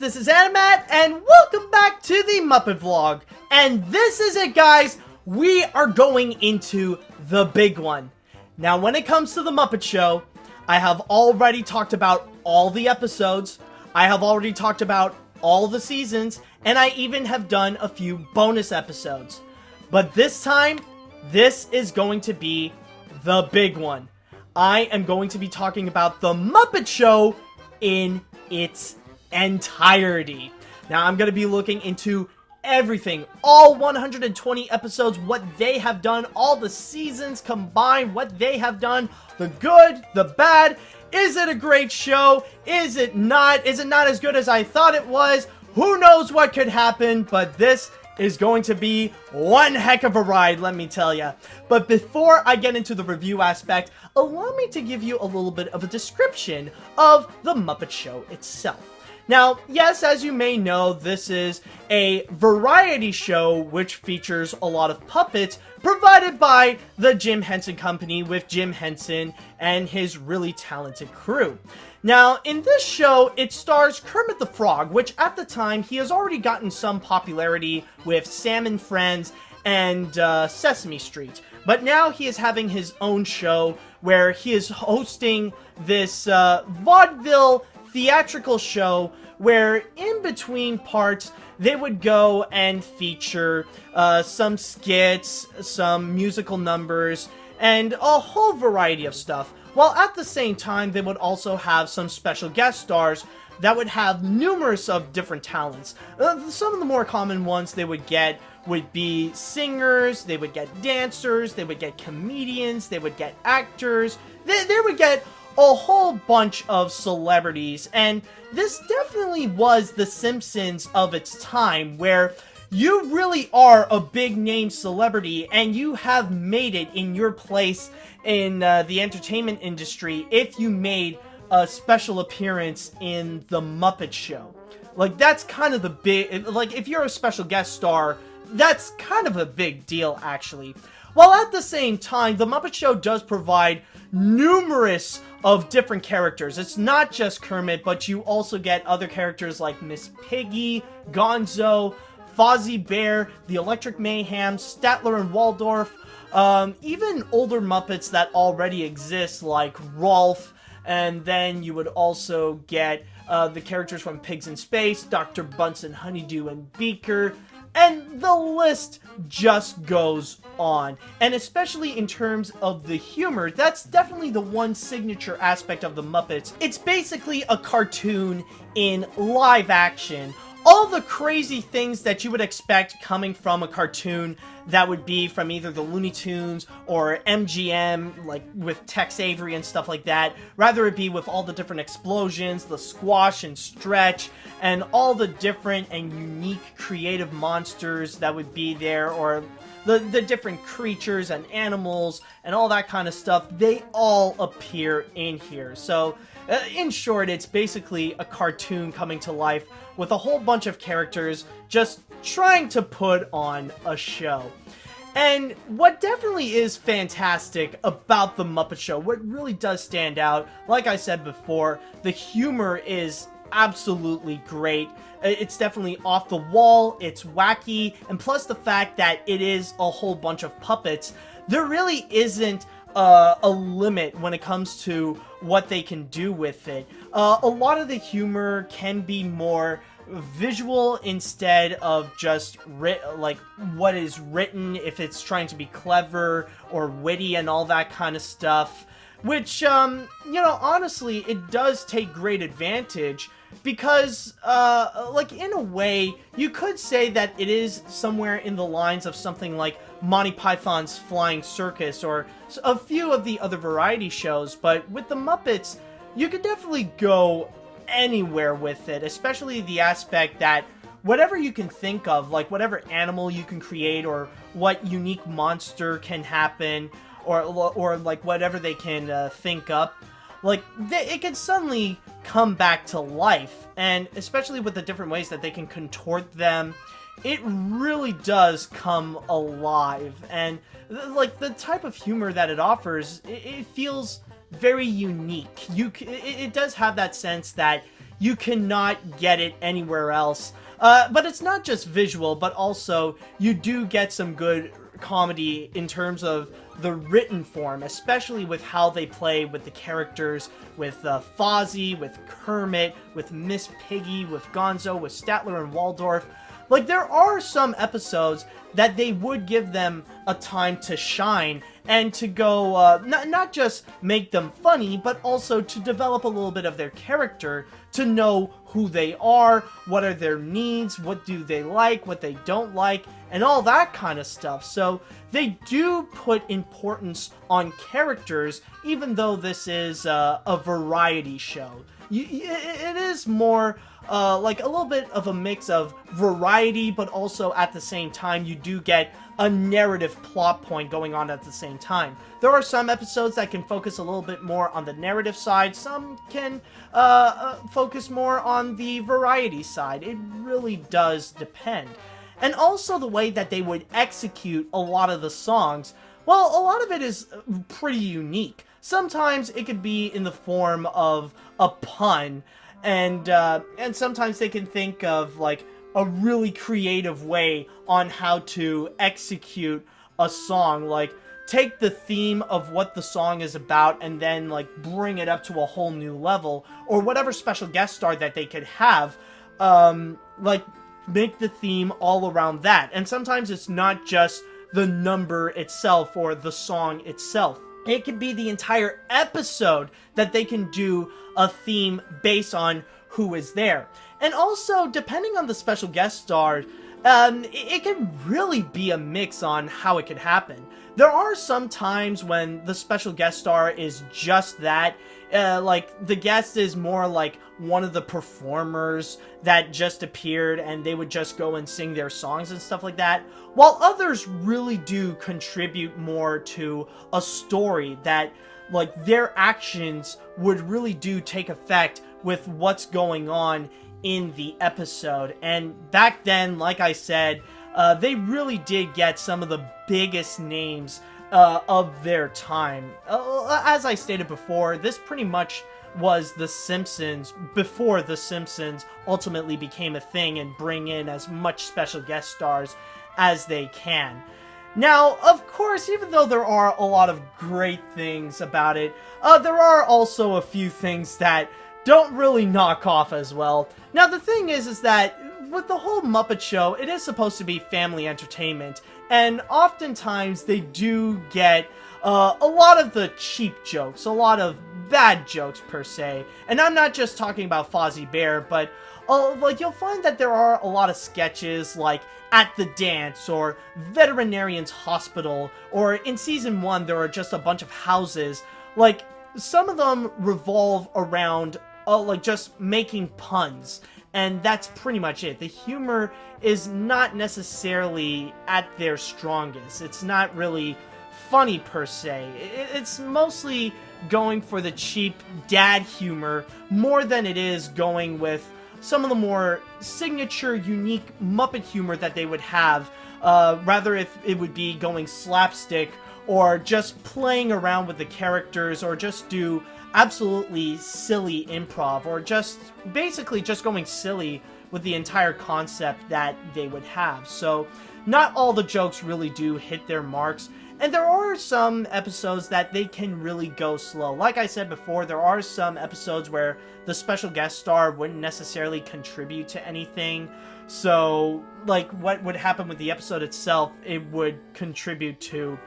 this is Animat, and welcome back to the Muppet Vlog. And this is it, guys. We are going into the big one. Now, when it comes to the Muppet Show, I have already talked about all the episodes, I have already talked about all the seasons, and I even have done a few bonus episodes. But this time, this is going to be the big one. I am going to be talking about the Muppet Show in its entirety. Now, I'm going to be looking into everything, all 120 episodes, what they have done, all the seasons combined, what they have done, the good, the bad. Is it a great show? Is it not? Is it not as good as I thought it was? Who knows what could happen, but this is going to be one heck of a ride, let me tell ya. But before I get into the review aspect, allow me to give you a little bit of a description of the Muppet Show itself. Now, yes, as you may know, this is a variety show which features a lot of puppets provided by the Jim Henson Company with Jim Henson and his really talented crew. Now, in this show, it stars Kermit the Frog, which at the time, he has already gotten some popularity with Sam and Friends and Sesame Street. But now he is having his own show where he is hosting this vaudeville theatrical show where in between parts they would go and feature some skits, some musical numbers, and a whole variety of stuff. While at the same time, they would also have some special guest stars that would have numerous of different talents. Some of the more common ones they would get would be singers, they would get dancers, they would get comedians, they would get actors, they would get a whole bunch of celebrities. And this definitely was The Simpsons of its time, where you really are a big name celebrity and you have made it in your place in the entertainment industry if you made a special appearance in the Muppet Show. Like, that's kind of the big, like, if you're a special guest star, that's kind of a big deal, actually. While at the same time, the Muppet Show does provide numerous of different characters. It's not just Kermit, but you also get other characters like Miss Piggy, Gonzo, Fozzie Bear, the Electric Mayhem, Statler and Waldorf, even older Muppets that already exist like Rolf, and then you would also get the characters from Pigs in Space, Dr. Bunsen, Honeydew, and Beaker, and the list just goes on. And especially in terms of the humor, that's definitely the one signature aspect of the Muppets. It's basically a cartoon in live action. All the crazy things that you would expect coming from a cartoon that would be from either the Looney Tunes or MGM, like with Tex Avery and stuff like that. Rather it be with all the different explosions, the squash and stretch, and all the different and unique creative monsters that would be there, or the different creatures and animals and all that kind of stuff. They all appear in here. So in short, it's basically a cartoon coming to life with a whole bunch of characters just trying to put on a show. And what definitely is fantastic about the Muppet Show, what really does stand out, like I said before, the humor is absolutely great. It's definitely off the wall, it's wacky, and plus the fact that it is a whole bunch of puppets, there really isn't a limit when it comes to what they can do with it. A lot of the humor can be more visual instead of just like what is written, if it's trying to be clever or witty and all that kind of stuff, which you know, honestly, it does take great advantage because like in a way you could say that it is somewhere in the lines of something like Monty Python's Flying Circus or a few of the other variety shows. But with the Muppets, you could definitely go anywhere with it, especially the aspect that whatever you can think of, like whatever animal you can create or what unique monster can happen, or like whatever they can think up, like it can suddenly come back to life. And especially with the different ways that they can contort them, it really does come alive. And like the type of humor that it offers, it feels very unique. It does have that sense that You cannot get it anywhere else. But it's not just visual, but also you do get some good comedy in terms of the written form, especially with how they play with the characters, with Fozzie, with Kermit, with Miss Piggy, with Gonzo, with Statler and Waldorf. Like, there are some episodes that they would give them a time to shine and to go, not just make them funny, but also to develop a little bit of their character, to know who they are, what are their needs, what do they like, what they don't like, and all that kind of stuff. So they do put importance on characters, even though this is a variety show. It is more like a little bit of a mix of variety, but also at the same time you do get a narrative plot point going on at the same time. There are some episodes that can focus a little bit more on the narrative side, some can focus more on the variety side. It really does depend. And also the way that they would execute a lot of the songs, well, a lot of it is pretty unique. Sometimes it could be in the form of a pun, and sometimes they can think of like a really creative way on how to execute a song, like take the theme of what the song is about and then like bring it up to a whole new level, or whatever special guest star that they could have, like make the theme all around that. And sometimes it's not just the number itself or the song itself. It could be the entire episode that they can do a theme based on who is there. And also, depending on the special guest star, it can really be a mix on how it could happen. There are some times when the special guest star is just that, like the guest is more like one of the performers that just appeared and they would just go and sing their songs and stuff like that, while others really do contribute more to a story that, like, their actions would really do take effect with what's going on in the episode. And back then, like I said, they really did get some of the biggest names of their time. As I stated before, this pretty much was The Simpsons before The Simpsons ultimately became a thing and bring in as much special guest stars as they can. Now, of course, even though there are a lot of great things about it, there are also a few things that don't really knock off as well. Now, the thing is that with the whole Muppet Show, it is supposed to be family entertainment, and oftentimes they do get a lot of the cheap jokes, a lot of bad jokes per se. And I'm not just talking about Fozzie Bear, but like you'll find that there are a lot of sketches like At the Dance or Veterinarian's Hospital, or in season 1 there are just a bunch of houses. Like, some of them revolve around like just making puns, and that's pretty much it. The humor is not necessarily at their strongest. It's not really funny per se. It's mostly going for the cheap dad humor more than it is going with some of the more signature, unique Muppet humor that they would have, rather if it would be going slapstick or just playing around with the characters, or just do absolutely silly improv, or just basically just going silly with the entire concept that they would have. So not all the jokes really do hit their marks, and there are some episodes that they can really go slow. Like I said before, there are some episodes where the special guest star wouldn't necessarily contribute to anything. So, like, what would happen with the episode itself, it would contribute to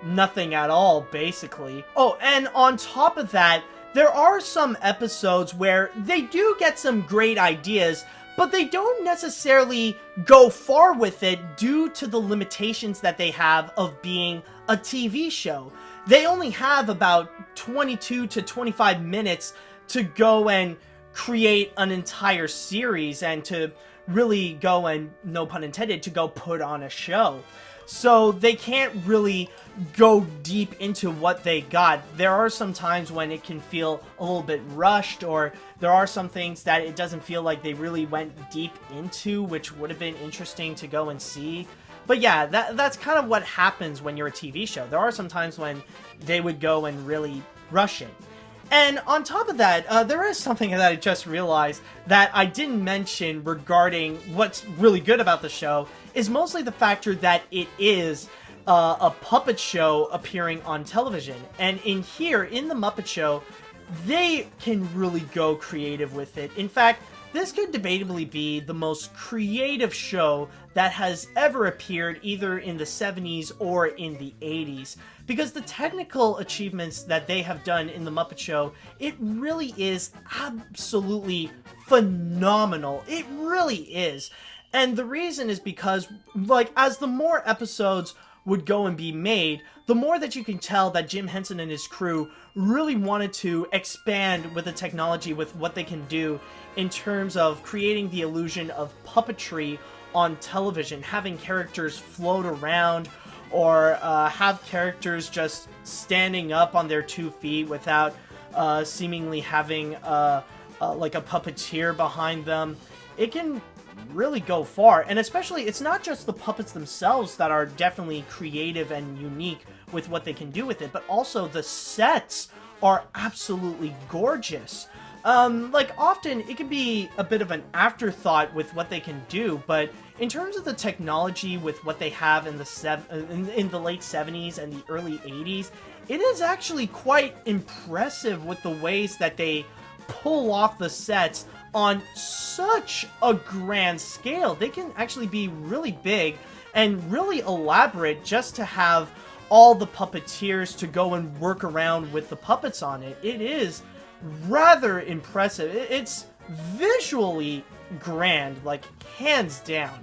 nothing at all, basically. Oh, and on top of that, there are some episodes where they do get some great ideas, but they don't necessarily go far with it due to the limitations that they have of being a TV show. They only have about 22 to 25 minutes to go and create an entire series and to really go and, no pun intended, to go put on a show. So they can't really go deep into what they got. There are some times when it can feel a little bit rushed, or there are some things that it doesn't feel like they really went deep into, which would have been interesting to go and see. But yeah, that's kind of what happens when you're a TV show. There are some times when they would go and really rush it. And on top of that, there is something that I just realized that I didn't mention regarding what's really good about the show, is mostly the factor that it is a puppet show appearing on television. And in here, in the Muppet Show, they can really go creative with it. In fact, this could debatably be the most creative show that has ever appeared either in the 70s or in the 80s. Because the technical achievements that they have done in the Muppet Show, it really is absolutely phenomenal. It really is. And the reason is because, like, as the more episodes would go and be made, the more that you can tell that Jim Henson and his crew really wanted to expand with the technology, with what they can do in terms of creating the illusion of puppetry on television, having characters float around, or have characters just standing up on their 2 feet without seemingly having like a puppeteer behind them. It can really go far, and especially it's not just the puppets themselves that are definitely creative and unique with what they can do with it, but also the sets are absolutely gorgeous. Like, often it can be a bit of an afterthought with what they can do, but in terms of the technology with what they have in the late 70s and the early 80s, it is actually quite impressive with the ways that they pull off the sets on such a grand scale. They can actually be really big and really elaborate just to have all the puppeteers to go and work around with the puppets on it. It is rather impressive. It's visually grand, like, hands down.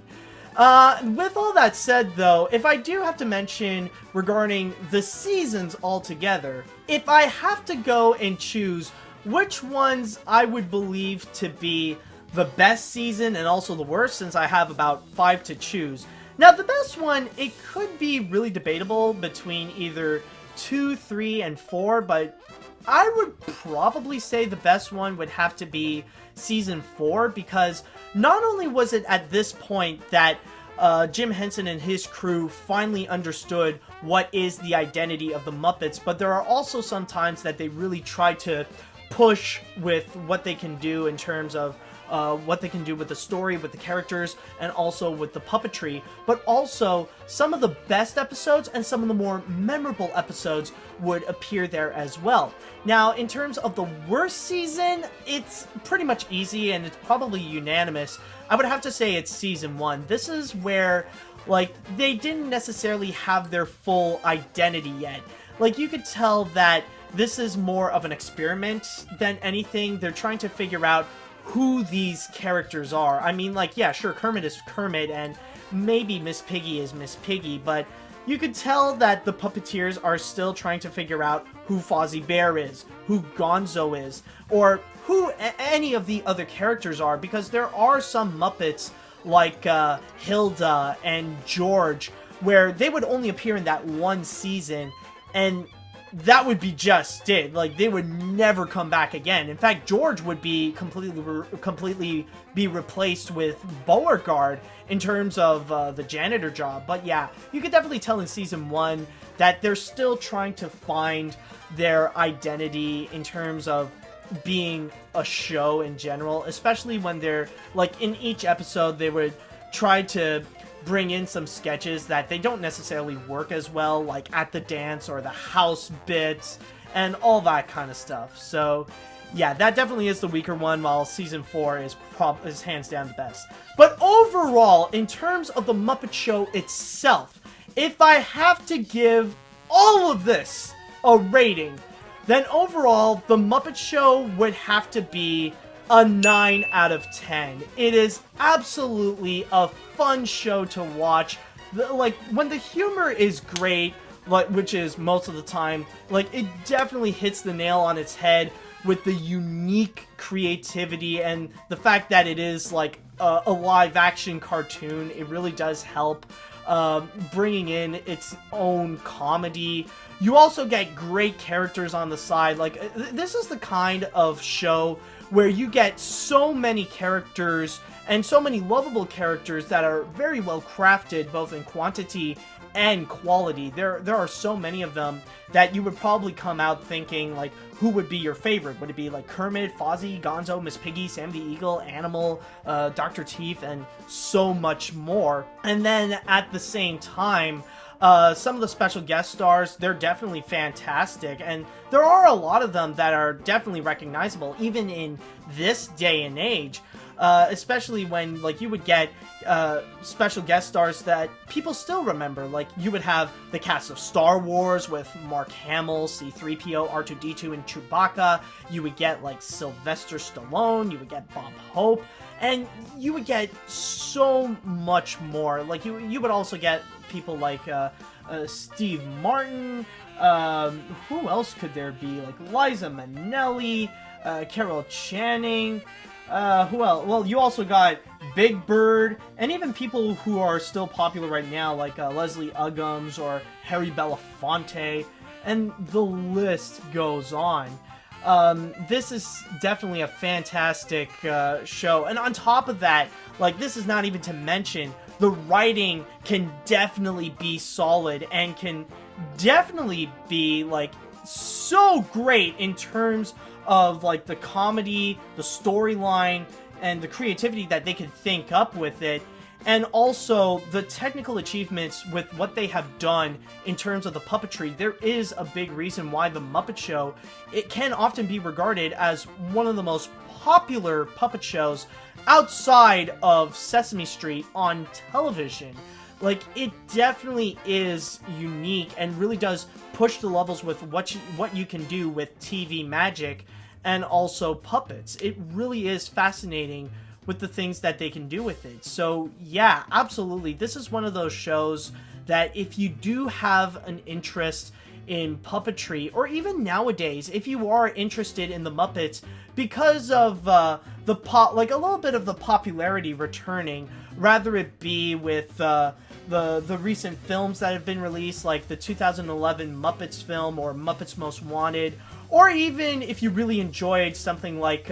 With all that said, though, if I do have to mention regarding the seasons altogether, if I have to go and choose which ones I would believe to be the best season and also the worst, since I have about 5 to choose. Now, the best one, it could be really debatable between either 2, 3, and 4, but I would probably say the best one would have to be Season 4, because not only was it at this point that Jim Henson and his crew finally understood what is the identity of the Muppets, but there are also some times that they really try to push with what they can do in terms of what they can do with the story, with the characters, and also with the puppetry. But also, some of the best episodes and some of the more memorable episodes would appear there as well. Now, in terms of the worst season, it's pretty much easy and it's probably unanimous. I would have to say it's Season 1. This is where, like, they didn't necessarily have their full identity yet. Like, you could tell that this is more of an experiment than anything. They're trying to figure out who these characters are. I mean, like, yeah, sure, Kermit is Kermit, and maybe Miss Piggy is Miss Piggy, but you could tell that the puppeteers are still trying to figure out who Fozzie Bear is, who Gonzo is, or who any of the other characters are, because there are some Muppets, like Hilda and George, where they would only appear in that one season, and that would be just it. Like, they would never come back again. In fact, George would be completely be replaced with Beauregard in terms of the janitor job. But yeah, you could definitely tell in Season 1 that they're still trying to find their identity in terms of being a show in general, especially when they're, like, in each episode, they would try to bring in some sketches that they don't necessarily work as well, like At the Dance or the house bits and all that kind of stuff. So yeah, that definitely is the weaker one, while Season 4 is hands down the best. But overall, in terms of the Muppet Show itself, if I have to give all of this a rating, then overall, the Muppet Show would have to be a 9 out of 10. It is absolutely a fun show to watch. Like, when the humor is great, like, which is most of the time, like, it definitely hits the nail on its head with the unique creativity and the fact that it is, like, a live-action cartoon. It really does help bringing in its own comedy. You also get great characters on the side. Like, this is the kind of show where you get so many characters and so many lovable characters that are very well crafted, both in quantity and quality. There are so many of them that you would probably come out thinking, like, who would be your favorite? Would it be like Kermit, Fozzie, Gonzo, Miss Piggy, Sam the Eagle, Animal, Dr. Teeth, and so much more? And then at the same time, some of the special guest stars, they're definitely fantastic, and there are a lot of them that are definitely recognizable, even in this day and age. Especially when, like, you would get special guest stars that people still remember. Like, you would have the cast of Star Wars with Mark Hamill, C-3PO, R2-D2, and Chewbacca. You would get, like, Sylvester Stallone. You would get Bob Hope. And you would get so much more. Like, you would also get people like Steve Martin. Who else could there be? Like, Liza Minnelli, Carol Channing. Who else? Well, you also got Big Bird, and even people who are still popular right now, like Leslie Uggams or Harry Belafonte, and the list goes on. This is definitely a fantastic show, and on top of that, like, this is not even to mention, the writing can definitely be solid, and can definitely be, like, so great in terms of, like, the comedy, the storyline, and the creativity that they can think up with it, and also the technical achievements with what they have done in terms of the puppetry. There is a big reason why the Muppet Show, it can often be regarded as one of the most popular puppet shows outside of Sesame Street on television. Like, it definitely is unique and really does push the levels with what you can do with TV magic and also puppets. It really is fascinating with the things that they can do with it. So yeah, absolutely. This is one of those shows that if you do have an interest in puppetry, or even nowadays, if you are interested in the Muppets, because of like a little bit of the popularity returning, rather it be with the recent films that have been released, like the 2011 Muppets film or Muppets Most Wanted, or even if you really enjoyed something like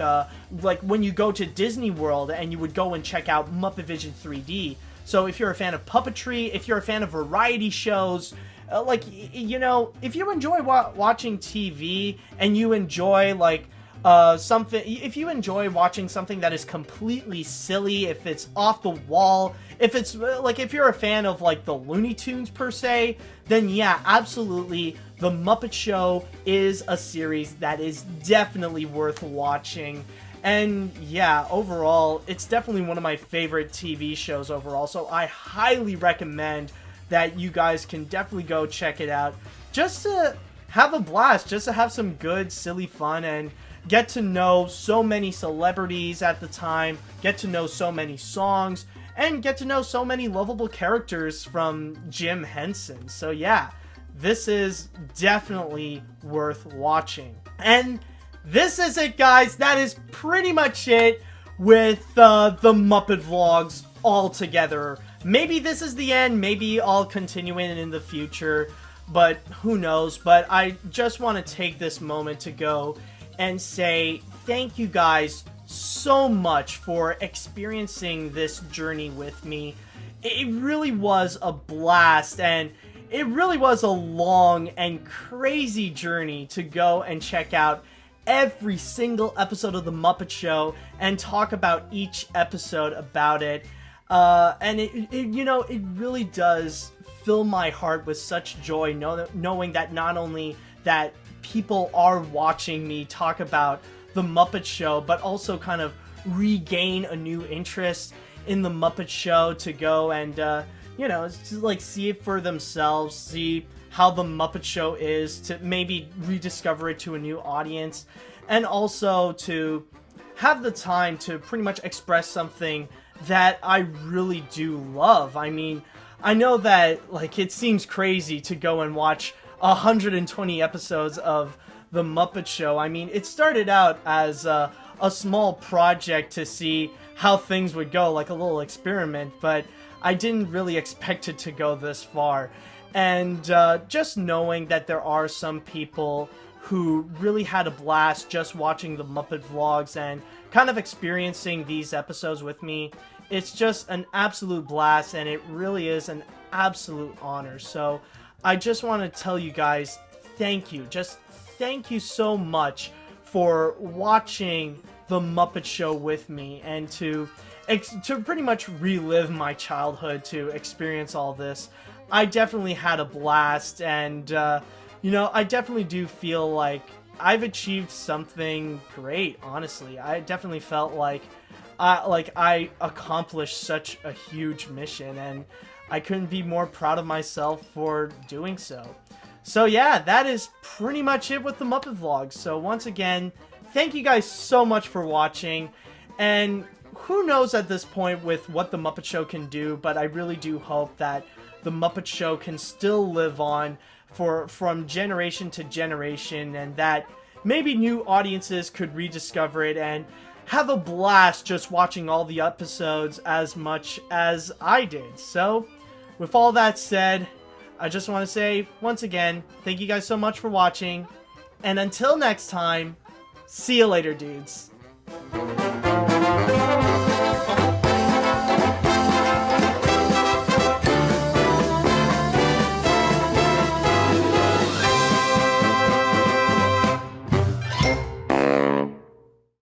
when you go to Disney World and you would go and check out Muppet Vision 3D. So if you're a fan of puppetry, if you're a fan of variety shows, like, you know, if you enjoy watching TV and you enjoy, like, if you enjoy watching something that is completely silly, if it's off the wall, if it's, like, if you're a fan of, like, the Looney Tunes per se, then yeah, absolutely, The Muppet Show is a series that is definitely worth watching. And yeah, overall, it's definitely one of my favorite TV shows overall, so I highly recommend that you guys can definitely go check it out, just to have a blast, just to have some good, silly fun, and get to know so many celebrities at the time, get to know so many songs, and get to know so many lovable characters from Jim Henson. So yeah, this is definitely worth watching. And this is it, guys. That is pretty much it with the Muppet Vlogs all together. Maybe this is the end, maybe I'll continue in the future, but who knows. But I just want to take this moment to go and say thank you guys so much for experiencing this journey with me. It really was a blast, and it really was a long and crazy journey to go and check out every single episode of The Muppet Show and talk about each episode about it. And you know, it really does fill my heart with such joy knowing that not only that people are watching me talk about The Muppet Show, but also kind of regain a new interest in The Muppet Show to go and, you know, to, like, see it for themselves, see how The Muppet Show is, to maybe rediscover it to a new audience, and also to have the time to pretty much express something that I really do love. I mean, I know that, like, it seems crazy to go and watch 120 episodes of The Muppet Show. I mean, it started out as a small project to see how things would go, like a little experiment, but I didn't really expect it to go this far. And just knowing that there are some people who really had a blast just watching the Muppet Vlogs and kind of experiencing these episodes with me, it's just an absolute blast, and it really is an absolute honor. So I just want to tell you guys, thank you. Just thank you so much for watching The Muppet Show with me, and to pretty much relive my childhood, to experience all this. I definitely had a blast, and you know, I definitely do feel like I've achieved something great. Honestly, I definitely felt like I accomplished such a huge mission, and I couldn't be more proud of myself for doing so. So yeah, that is pretty much it with the Muppet vlog. So once again, thank you guys so much for watching, and who knows at this point with what the Muppet Show can do, but I really do hope that the Muppet Show can still live on from generation to generation, and that maybe new audiences could rediscover it and have a blast just watching all the episodes as much as I did. So, with all that said, I just want to say, once again, thank you guys so much for watching, and until next time, see you later, dudes.